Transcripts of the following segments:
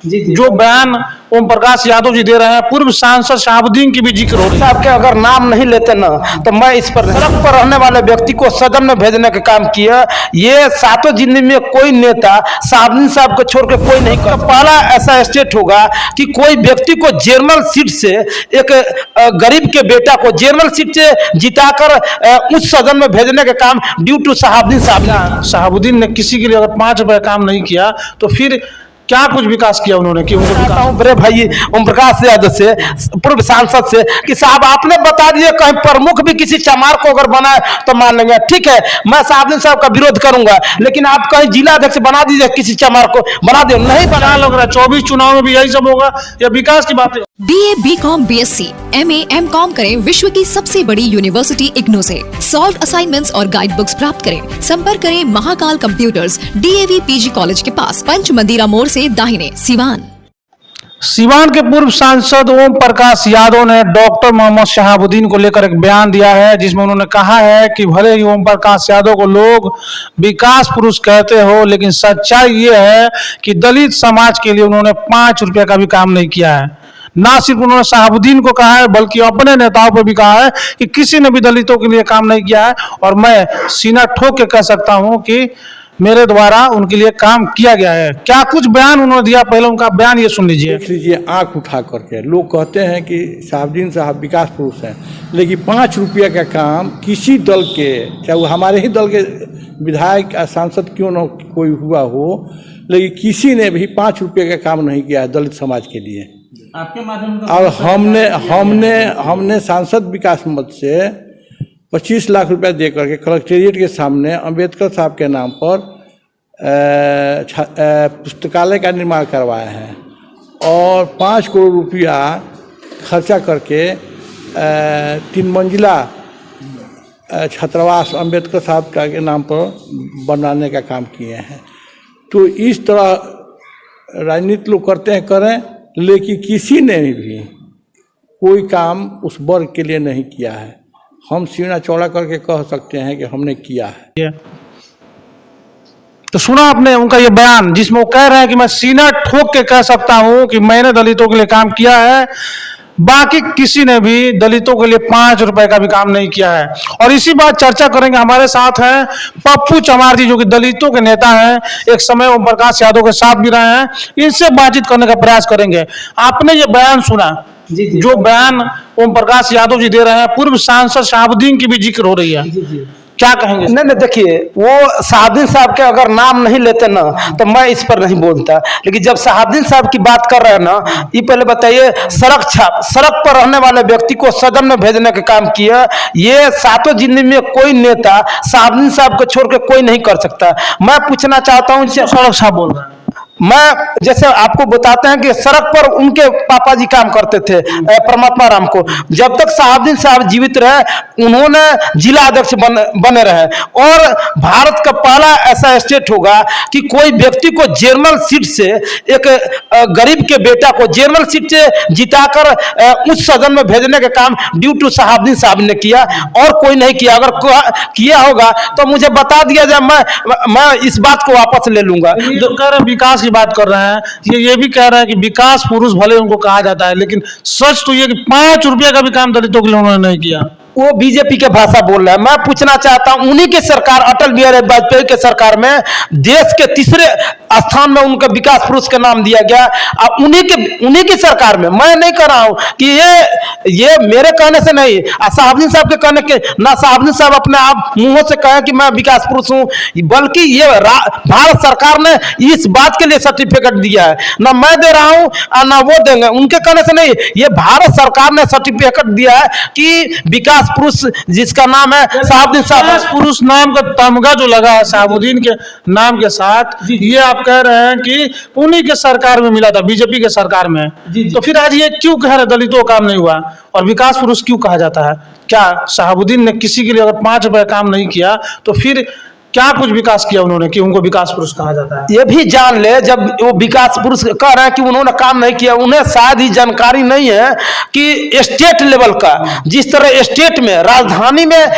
जो बयान ओम प्रकाश यादव जी दे रहे हैं, पूर्व सांसद शहाबुद्दीन की भी जिक्र हो रही है। साहब के अगर नाम नहीं लेते ना तो मैं इस पर सड़क पर रहने वाले व्यक्ति को सदन में भेजने का काम किया। ये सातों जिले में कोई नेता शहाबुद्दीन साहब को छोड़ के कोई नहीं कर। पहला ऐसा स्टेट होगा कि कोई व्यक्ति को जनरल सीट से, एक गरीब के बेटा को जनरल सीट से जिताकर उस सदन में भेजने का काम ड्यू टू शहाबुद्दीन साहब। शहाबुद्दीन ने किसी के लिए अगर 5 रुपए काम नहीं किया तो फिर क्या कुछ विकास किया उन्होंने कि उनको बड़े भाई ओम प्रकाश यादव से, पूर्व सांसद से, कि साहब आपने बता दिए कहीं प्रमुख भी किसी चमार को अगर बनाए तो मान लेंगे, ठीक है मैं शहाबुद्दीन साहब का विरोध करूंगा, लेकिन आप कहीं जिला अध्यक्ष बना दीजिए, किसी चमार को बना दे। नहीं बना लग रहा है 24 चुनाव में भी यही सब होगा या विकास की बात है। BA, BCom, BSc, MA, MCom करें विश्व की सबसे बड़ी यूनिवर्सिटी इग्नू से। सॉल्व असाइनमेंट्स और गाइड बुक्स प्राप्त करें। संपर्क करें Mahakal computers, DAV PG college के पास, पंच मंदिरा मोड़ से दाहिने, सिवान। सिवान के पूर्व सांसद ओम प्रकाश यादव ने डॉक्टर मोहम्मद शहाबुद्दीन को लेकर एक बयान दिया है, जिसमें उन्होंने कहा है कि भले ही ओम प्रकाश यादव को लोग विकास पुरुष कहते हो, लेकिन सच्चाई ये है कि दलित समाज के लिए उन्होंने 5 रुपए का भी काम नहीं किया है। ना सिर्फ उन्होंने शहाबुद्दीन को कहा है बल्कि अपने नेताओं पर भी कहा है कि किसी ने भी दलितों के लिए काम नहीं किया है। और मैं सीना ठोक के कह सकता हूं कि मेरे द्वारा उनके लिए काम किया गया है। क्या कुछ बयान उन्होंने दिया, पहले उनका बयान ये सुन लीजिए। देख लीजिए आंख उठा करके लोग कहते हैं कि शहाबुद्दीन साहब विकास पुरुष हैं, लेकिन 5 रुपये का काम किसी दल के, चाहे वो हमारे ही दल के विधायक या सांसद क्यों न कोई हुआ हो, लेकिन किसी ने भी 5 रुपये का काम नहीं किया है दलित समाज के लिए। आपके माध्यम और हमने सांसद विकास मद से 25 लाख रुपया दे करके कलेक्ट्रेट के सामने अंबेडकर साहब के नाम पर पुस्तकालय का निर्माण करवाया है और 5 करोड़ रुपया खर्चा करके 3 मंजिला छात्रावास अंबेडकर साहब का के नाम पर बनाने का काम किए हैं। तो इस तरह राजनीति लोग करते हैं, करें, लेकिन किसी ने भी कोई काम उस वर्ग के लिए नहीं किया है। हम सीना चौड़ा करके कह सकते हैं कि हमने किया है। तो सुना आपने उनका ये बयान, जिसमें वो कह रहे हैं कि मैं सीना ठोक के कह सकता हूं कि मैंने दलितों के लिए काम किया है, बाकी किसी ने भी दलितों के लिए 5 रुपए का भी काम नहीं किया है। और इसी बात चर्चा करेंगे, हमारे साथ हैं पप्पू चमार जी, जो कि दलितों के नेता हैं, एक समय ओम प्रकाश यादव के साथ भी रहे हैं। इनसे बातचीत करने का प्रयास करेंगे। आपने ये बयान सुना, जो बयान ओम प्रकाश यादव जी दे रहे हैं, पूर्व सांसद शहाबुद्दीन की भी जिक्र हो रही है, क्या कहेंगे? नहीं, देखिए वो शहाबुद्दीन साहब के अगर नाम नहीं लेते ना तो मैं इस पर नहीं बोलता, लेकिन जब शहाबुद्दीन साहब की बात कर रहे हैं ना, ये पहले बताइए सड़क पर रहने वाले व्यक्ति को सदन में भेजने का काम किया। ये सातों जिले में कोई नेता शहाबुद्दीन साहब को छोड़ के कोई नहीं कर सकता। मैं पूछना चाहता हूँ, सड़क साहब बोल रहे हैं, मैं जैसे आपको बताते हैं कि सड़क पर उनके पापा जी काम करते थे, परमात्मा राम को। जब तक शहाबुद्दीन साहब जीवित रहे उन्होंने जिला अध्यक्ष बने रहे। और भारत का पहला ऐसा स्टेट होगा कि कोई व्यक्ति को जनरल सीट से, एक गरीब के बेटा को जनरल सीट से जिताकर उस सदन में भेजने का काम ड्यू टू शहाबुद्दीन साहब ने किया, और कोई नहीं किया। अगर किया होगा तो मुझे बता दिया जाए, मैं इस बात को वापस ले लूंगा। विकास बात कर रहे हैं, ये भी कह रहे हैं कि विकास पुरुष भले उनको कहा जाता है, लेकिन सच तो ये कि 5 रुपए का भी काम दलितों के लिए उन्होंने नहीं किया। वो बीजेपी के भाषा बोल रहा है। मैं पूछना चाहता हूं, उन्हीं की सरकार, अटल बिहारी वाजपेयी के सरकार में देश के 3रे स्थान में उनका विकास पुरुष का नाम दिया गया। उन्हीं की सरकार में। मैं नहीं कह रहा हूं कि ये मेरे कहने से नहीं, शहाबुद्दीन साहब के कहने के ना, शहाबुद्दीन साहब अपने आप मुंहों से कहे कि मैं विकास पुरुष हूं, बल्कि ये भारत सरकार ने इस बात के लिए सर्टिफिकेट दिया है। ना मैं दे रहा हूं ना वो देंगे, उनके कहने से नहीं, ये भारत सरकार ने सर्टिफिकेट दिया है कि विकास पुरुष जिसका नाम है शहाबुद्दीन साहब। पुरुष नाम का तमगा जो लगा है शहाबुद्दीन के नाम के साथ, ये आप कह रहे हैं कि उन्हीं के सरकार में मिला था, बीजेपी के सरकार में। तो फिर आज ये क्यों कह रहे दलितों का काम नहीं हुआ और विकास पुरुष क्यों कहा जाता है? क्या शहाबुद्दीन ने किसी के लिए अगर 5 रुपए काम नहीं किया तो फिर क्या कुछ विकास किया उन्होंने कि उनको विकास पुरुष कहा जाता है? ये भी जान ले, जब वो विकास पुरुष कह रहे हैं कि उन्होंने काम नहीं किया, उन्हें शायद ही जानकारी नहीं है कि स्टेट लेवल का, जिस तरह स्टेट में राजधानी में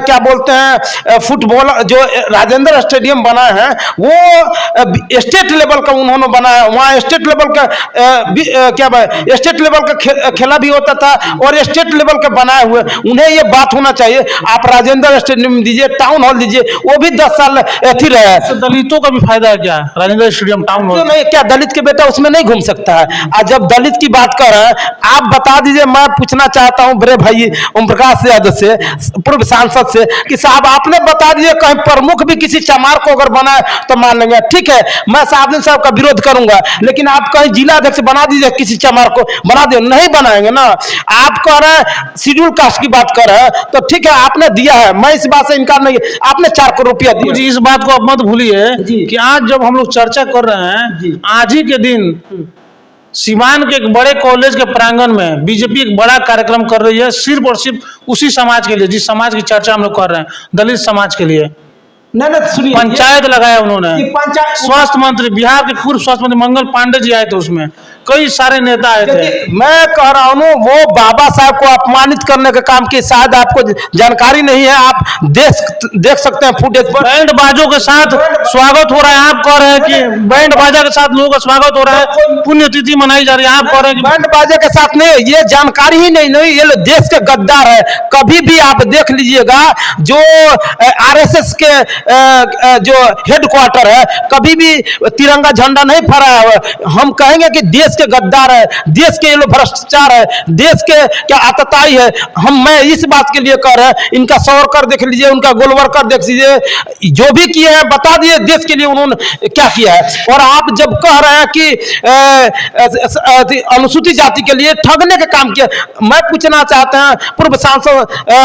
क्या बोलते हैं फुटबॉल जो राजेंद्र स्टेडियम बना है वो स्टेट लेवल का उन्होंने बनाया। वहाँ स्टेट लेवल का स्टेट लेवल का खेला भी होता था और स्टेट लेवल के बनाए हुए, उन्हें ये बात होना चाहिए। आप राजेंद्र स्टेडियम दीजिए, टाउन हॉल दीजिए, वो भी 10 साल थी रहे हैं। तो दलितों का भी फायदा है क्या राजेंद्र स्टेडियम टाउन हॉल? नहीं, क्या दलित के बेटा उसमें नहीं घूम सकता है? आज जब दलित की बात कर रहे हैं, आप बता दीजिए। मैं पूछना चाहता हूं बड़े भाई ओम प्रकाश यादव से, पूर्व सांसद से, कि साहब आपने बता दीजिए कहीं प्रमुख भी किसी चमार को अगर बनाए तो मान लेंगे, ठीक है मैं साहब साहब का विरोध करूंगा, लेकिन आप कहीं जिला अध्यक्ष बना दीजिए, किसी चमार को बना दीजिए, नहीं बनाएंगे ना। आप कह रहे हैं शेड्यूल कास्ट की बात कर रहे हैं, तो ठीक है आपने दिया है, मैं इस बात से इनकार नहीं, आपने 4 करोड़ रुपया दिया। जी, इस बात को आप मत भूलिए जी। कि आज जब हम लोग चर्चा कर रहे जी। हैं, आज ही के दिन सीवान के एक बड़े कॉलेज के प्रांगण में बीजेपी एक बड़ा कार्यक्रम कर रही है, सिर्फ और सिर्फ उसी समाज के लिए, जिस समाज की चर्चा हम लोग कर रहे हैं, दलित समाज के लिए। नहीं सुनिए, पंचायत लगाया उन्होंने, पंचायत स्वास्थ्य मंत्री, बिहार के पूर्व स्वास्थ्य मंत्री मंगल पांडे जी आए थे, उसमें कई सारे नेता आए थे। मैं कह रहा हूँ वो बाबा साहब को अपमानित करने का काम किया, शायद आपको जानकारी नहीं है, आप देख सकते हैं फुटेज पर। बैंड बाजों के साथ स्वागत हो रहा है, आप कह रहे हैं कि बैंड बाजा के साथ लोगों का स्वागत हो रहा है, पुण्यतिथि मनाई जा रही है, आप कह रहे हैं कि बैंड बाजे के साथ नहीं, ये जानकारी ही नहीं, ये लोग देश के गद्दार है। कभी भी आप देख लीजिएगा जो आरएसएस के जो हेडक्वार्टर है, कभी भी तिरंगा झंडा नहीं फहराया हुआ। हम कहेंगे कि देश के गद्दार है, देश के ये लोग भ्रष्टाचार है, देश के क्या आतताई है। मैं इस बात के लिए कह रहे हैं, इनका सौरकर देख लीजिए, उनका गोलवरकर देख लीजिए, जो भी किए हैं बता दिए देश के लिए उन्होंने क्या किया है। और आप जब कह रहे हैं कि अनुसूचित जाति के लिए ठगने का काम किया, मैं पूछना चाहते हैं पूर्व सांसद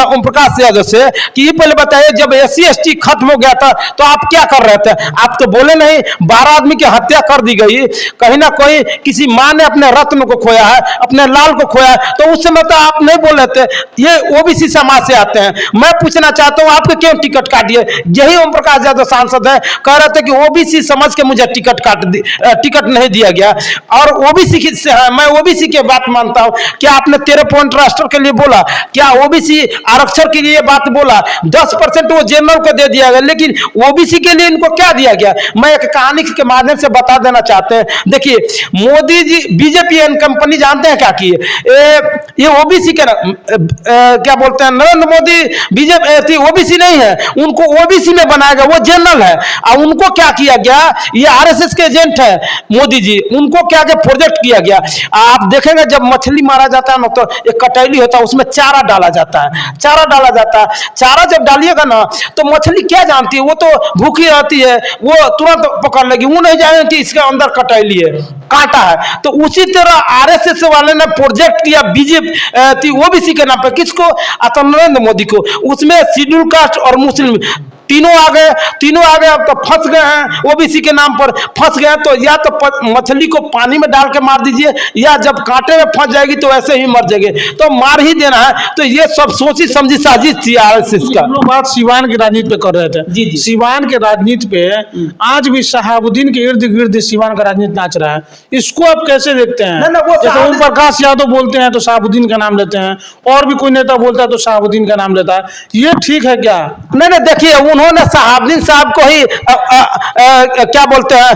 ओम प्रकाश यादव से कि ये पहले बताइए, जब SC/ST खत्म हो गया था तो आप क्या कर रहे थे? आप तो बोले नहीं, 12 आदमी की हत्या कर दी गई, कहीं ना कहीं किसी मां ने अपने रत्न को खोया है, अपने लाल को खोया है, तो उस समय तो आप नहीं बोल रहे थे। ये OBC समाज से आते हैं। मैं पूछना चाहता हूं आपके क्यों टिकट काट दिए? यही ओम प्रकाश यादव सांसद है, कह रहे थे कि OBC समझ के मुझे टिकट नहीं दिया गया, और OBC से है, मैं OBC की बात मानता हूं। क्या आपने 13 पॉइंट राष्ट्र के लिए बोला? क्या OBC आरक्षण के लिए बात बोला? 10% वो जनरल को दे दिया गया, लेकिन OBC के लिए इनको क्या दिया गया? मैं एक कहानी के माध्यम से बता देना चाहते हैं। देखिए, Modi ji BJP and company जानते हैं क्या किए? ये OBC के क्या बोलते हैं, नरेंद्र मोदी बीजेपी OBC नहीं है, उनको OBC में बनाया गया, वो जनरल है। और उनको क्या किया गया? ये RSS के एजेंट है मोदी जी, उनको क्या क्या प्रोजेक्ट किया गया? आप देखेंगे जब मछली मारा जाता है ना, तो एक कटैली होता है, उसमें चारा डाला जाता है, चारा जब डालिएगा ना तो मछली क्या जानती है, वो तो भूखी रहती है, वो तुरंत पकड़ लेगी, वो नहीं जाने कि इसके अंदर कटैली है, कांटा है। तो उसी तरह RSS वाले ने प्रोजेक्ट किया बीजेपी OBC के नाम पर, किसको? नरेंद्र मोदी को। उसमें शेड्यूल कास्ट और मुस्लिम तीनों आ गए, अब तो फंस गए हैं, OBC के नाम पर फंस गए। तो या तो मछली को पानी में डाल के मार दीजिए, या जब कांटे में फंस जाएगी तो ऐसे ही मर जाएगी, तो मार ही देना है। तो ये सब सोची समझी साजिश थी RSS का। हम लोग बात सीवान की राजनीति पे कर रहे थे। जी, जी। सीवान के राजनीति पे आज भी शहाबुद्दीन के इर्द गिर्द सीवान का राजनीति नाच रहा है, इसको आप कैसे देखते हैं? नहीं, वो जैसे ओम प्रकाश यादव बोलते हैं तो शहाबुद्दीन का नाम लेते हैं, और भी कोई नेता बोलता है तो शहाबुद्दीन का नाम लेता है, ये ठीक है क्या? नहीं, देखिए, उन्होंने शहाबुद्दीन साहब को ही क्या बोलते हैं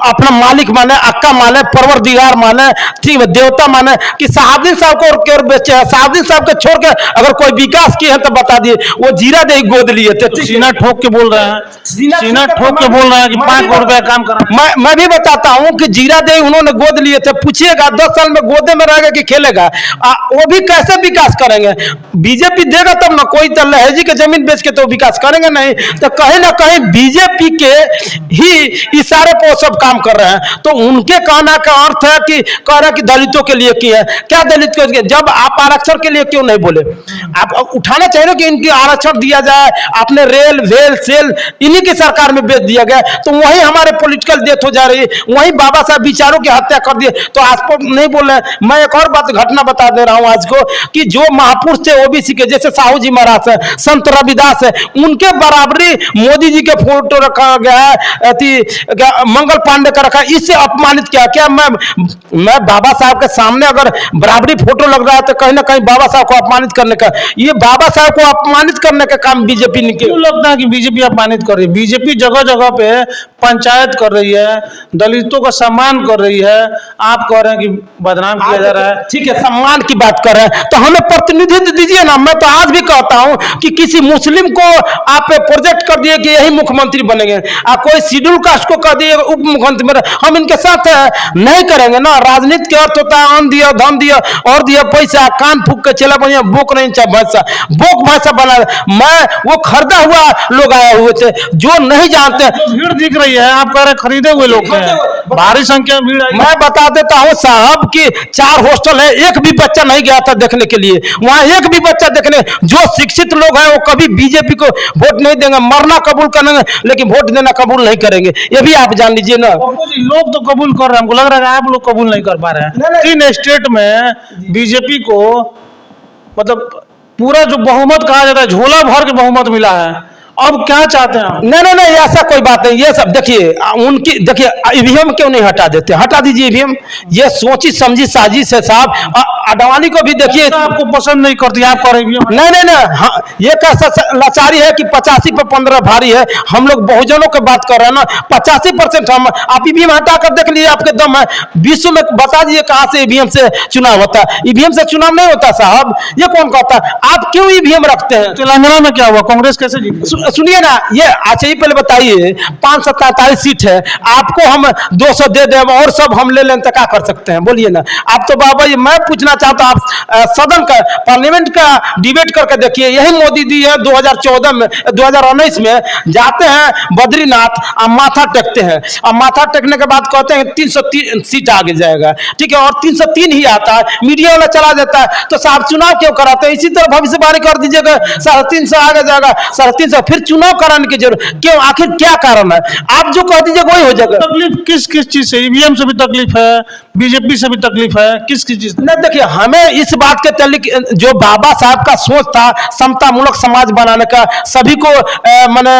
अपना मालिक माने, अक्का माने, परवरदिगार माने, ठीक है, देवता माने, कि शहाबुद्दीन साहब को क्यों बेचे हैं? शहाबुद्दीन साहब को छोड़ के अगर कोई विकास किए हैं तो बता दिए। वो जीरा दे गोद लिए थे, सीना ठोक के बोल रहे हैं, सीना ठोक के बोल रहे हैं कि 5 करोड़ रुपया काम करा। मैं भी बताता हूं कि जीरा दे उन्होंने गोद लिए थे। पूछिएगा 10 साल में गोदे में रहेगा कि खेलेगा? वो भी कैसे विकास करेंगे? बीजेपी देगा तब ना, कोई तो लहेजी के जमीन बेच के तो विकास करेंगे नहीं। तो कहीं ना कहीं बीजेपी के ही इशारे पर सब काम कर रहे हैं। तो उनके कहना का अर्थ है कि कह रहे हैं कि दलितों के लिए किए, क्या दलित के लिए? जब आप आरक्षण के लिए क्यों नहीं बोले? आप उठाना चाहिए ना कि इनकी आरक्षण दिया जाए। आपने रेल वेल सेल इन्हीं की सरकार में बेच दिया गया, तो वही हमारे पॉलिटिकल डेथ हो जा रही है, वही बाबा साहब विचारों की हत्या कर दिए। तो आज पर नहीं बोल रहे। मैं एक और बात घटना बता दे रहा हूं आज को, कि जो महापुरुष थे OBC के, जैसे साहू जी महाराज है, संत रविदास है, उनके बराबरी मोदी जी के फोटो रखा गया है, मंगल पांडे का रखा, इससे अपमानित किया। क्या मैं बाबा साहब के सामने अगर बराबरी फोटो लग रहा है तो कहीं ना कहीं बाबा साहब को अपमानित करने का, ये बाबा साहब को अपमानित करने का काम बीजेपी ने किया। क्यों लगता है कि बीजेपी अपमानित कर रही है? बीजेपी जगह जगह पे पंचायत कर रही है, दलितों का सम्मान कर रही है, आप कह रहे हैं कि बदनाम किया जा रहा है। ठीक है, सम्मान की बात कर रहे हैं तो हमें प्रतिनिधित्व दीजिए ना। मैं तो आज भी कहता हूं कि किसी मुस्लिम को आप प्रोजेक्ट कर दिए कि यही मुख्यमंत्री बनेंगे, आप कोई शेड्यूल कास्ट को कर दिए उप मुख्यमंत्री, हम इनके साथ नहीं करेंगे ना। राजनीति का अर्थ होता है अन्न दिया, धन दिया और दिया पैसा, कान फूक के चला बढ़िया बोक नहीं चाहे भैंसा, बोक भैंसा बना। मैं वो खरीदा हुआ लोग आए हुए थे जो नहीं जानते। भीड़ दिख रही है, आप कह रहे हैं खरीदे हुए लोग हैं, भारी संख्या में भीड़ आई। मैं बता देता हूं साहब कि 4 हॉस्टल है, एक भी बच्चा नहीं गया था देखने के लिए, वहां एक भी बच्चा देखने। जो शिक्षित लोग हैं वो कभी बीजेपी को वोट नहीं देंगे, मरना कबूल करेंगे लेकिन वोट देना कबूल नहीं करेंगे, ये भी आप जान लीजिए ना। लोग तो कबूल कर रहे हैं, हमको लग रहा है आप लोग कबूल नहीं कर पा रहे हैं। 3 स्टेट में बीजेपी को मतलब पूरा जो बहुमत कहा जाता है, झोला भर के बहुमत मिला है। अब क्या चाहते हैं आप? नहीं, ऐसा कोई बात नहीं। ये सब देखिए उनकी, देखिए ईवीएम क्यों नहीं हटा देते, हटा दीजिए ईवीएम। ये सोची समझी साजिश है साहब। अडवाणी को भी देखिए, आपको पसंद नहीं करती, आप कर रही हैं। नहीं, हाँ, ये कैसा लाचारी है कि 85 पे 15 भारी है। हम लोग बहुजनों की बात कर रहे हैं ना, 85% हम, आप ईवीएम हटा कर देख लीजिए, आपके दम है। विश्व में बता दीजिए कहां से ईवीएम से चुनाव होता है? ईवीएम से चुनाव नहीं होता साहब, ये कौन कहता है? आप क्यों ईवीएम रखते हैं? तेलंगाना में क्या हुआ, कांग्रेस कैसे जीती? सुनिए ना, ये अच्छा ही पहले बताइए, 543 सीट है, आपको हम 200 दे दें और सब हम ले लें तो क्या कर सकते हैं? बोलिए ना आप। तो बाबा ये मैं पूछना चाहता हूं, आप सदन का, पार्लियामेंट का डिबेट करके देखिए। यही मोदी जी है 2014 में, 2019 में जाते हैं बद्रीनाथ, और माथा टेकते हैं, और माथा टेकने के बाद कहते हैं 303 सीट आगे जाएगा, ठीक है, और 303 ही आता है, मीडिया वाला चला देता है। तो साहब चुनाव क्यों कराते हैं? इसी तरह भविष्यवाणी कर दीजिएगा 350 आगे जाएगा, 350, फिर चुनाव कराने की जरूरत क्यों? आखिर क्या कारण है? आप जो कह दीजिए वही हो जाएगा। तकलीफ किस किस चीज से? ईवीएम से भी तकलीफ है, बीजेपी से भी तकलीफ है, किस किस चीज? नहीं देखिए, हमें इस बात के तल्लीक जो बाबा साहब का सोच था समता मूलक समाज बनाने का, सभी को माने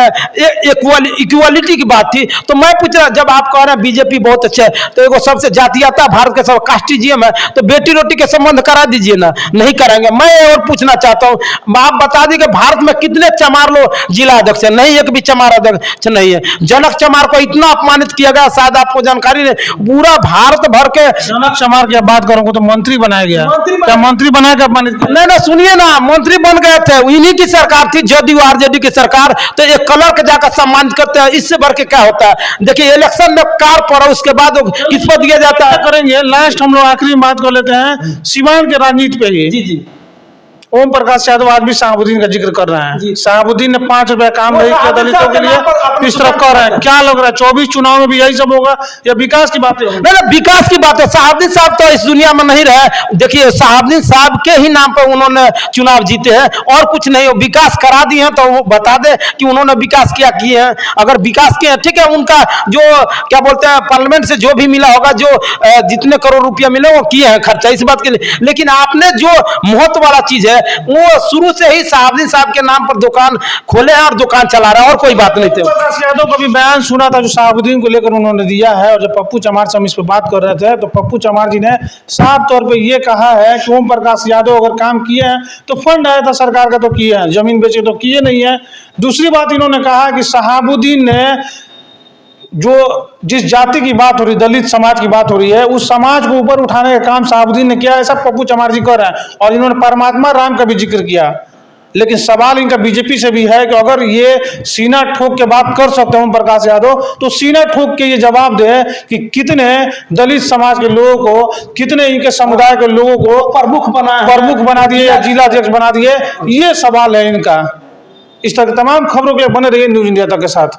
इक्वालिटी की बात थी। तो मैं पूछ रहा, जब आप कह रहे हैं बीजेपी बहुत अच्छा है, तो एगो सबसे जातीयता भारत के सब कास्टिज्म है, तो बेटी रोटी के संबंध करा दीजिए ना। नहीं कराएंगे। मैं और पूछना चाहता हूँ, आप बता दीजिए भारत में कितने चमार लोग जिला अध्यक्ष है? नहीं, एक भी चमार अध्यक्ष नहीं है। जनक चमार को इतना अपमानित किया गया, शायद आपको जानकारी नहीं, पूरा भारत भर के। जनक चमार की बात करूंगा तो मंत्री बनाया गया, क्या मंत्री बनाया गया? नहीं, सुनिए ना, मंत्री बन गए थे, इन्हीं की सरकार थी, जदयू आरजेडी की सरकार। तो एक क्लर्क जाकर सम्मानित करते हैं, इससे बढ़ के क्या होता है? देखिए इलेक्शन में कार पड़ा, उसके बाद किस पर दिया जाता है? करेंगे लास्ट, हम लोग आखिरी बात कर लेते हैं सीवान के राजनीति पे ही। जी ओम प्रकाश यादव आज भी शहाबुद्दीन का जिक्र कर रहे हैं। शहाबुद्दीन ने 5 रुपया काम नहीं किया दलितों के लिए, इस तरह कर रहे हैं। क्या लग रहा है 24 चुनाव में भी यही सब होगा या विकास की बातें होंगी? नहीं, विकास की बात है। शहाबुद्दीन साहब तो इस दुनिया में नहीं रहे। देखिए शहाबुद्दीन साहब के ही नाम पर उन्होंने चुनाव जीते हैं और कुछ नहीं। विकास करा दिए हैं तो वो बता दे कि उन्होंने विकास क्या किए हैं। अगर विकास किए हैं, ठीक है, उनका जो क्या बोलते हैं पार्लियामेंट से जो भी मिला होगा, जो जितने करोड़ रुपया मिले वो किए हैं खर्चा, इस बात के लिए। लेकिन आपने जो महत्व वाला चीज है वो शुरू से ही शहाबुद्दीन साहब के नाम पर दुकान खोले हैं और दुकान चला रहे हैं, और कोई बात नहीं थी। प्रकाश यादव का भी बयान सुना था जो शहाबुद्दीन को लेकर उन्होंने दिया है, और जब पप्पू चमार से हम इस पर बात कर रहे थे तो पप्पू चमार जी ने साफ तौर पे ये कहा है कि ओम प्रकाश यादव अगर काम किए हैं तो फंड आया था सरकार का तो किए हैं, जमीन बेचे तो किए नहीं है। दूसरी बात इन्होंने कहा कि शहाबुद्दीन ने जो जिस जाति की बात हो रही, दलित समाज की बात हो रही है, उस समाज को ऊपर उठाने का काम शहाबुद्दीन ने किया, ऐसा पप्पू चमार जी कर रहे हैं। और इन्होंने परमात्मा राम का भी जिक्र किया। लेकिन सवाल इनका बीजेपी से भी है कि अगर ये सीना ठोक के बात कर सकते हैं ओम प्रकाश यादव, तो सीना ठोक के ये जवाब दे कि कितने दलित समाज के लोगों को, कितने इनके समुदाय के लोगों को प्रमुख बना दिए या जिला अध्यक्ष बना दिए। ये सवाल है इनका। इस तरह तमाम खबरों के लिए बने रहिए न्यूज़ इंडिया तक के साथ।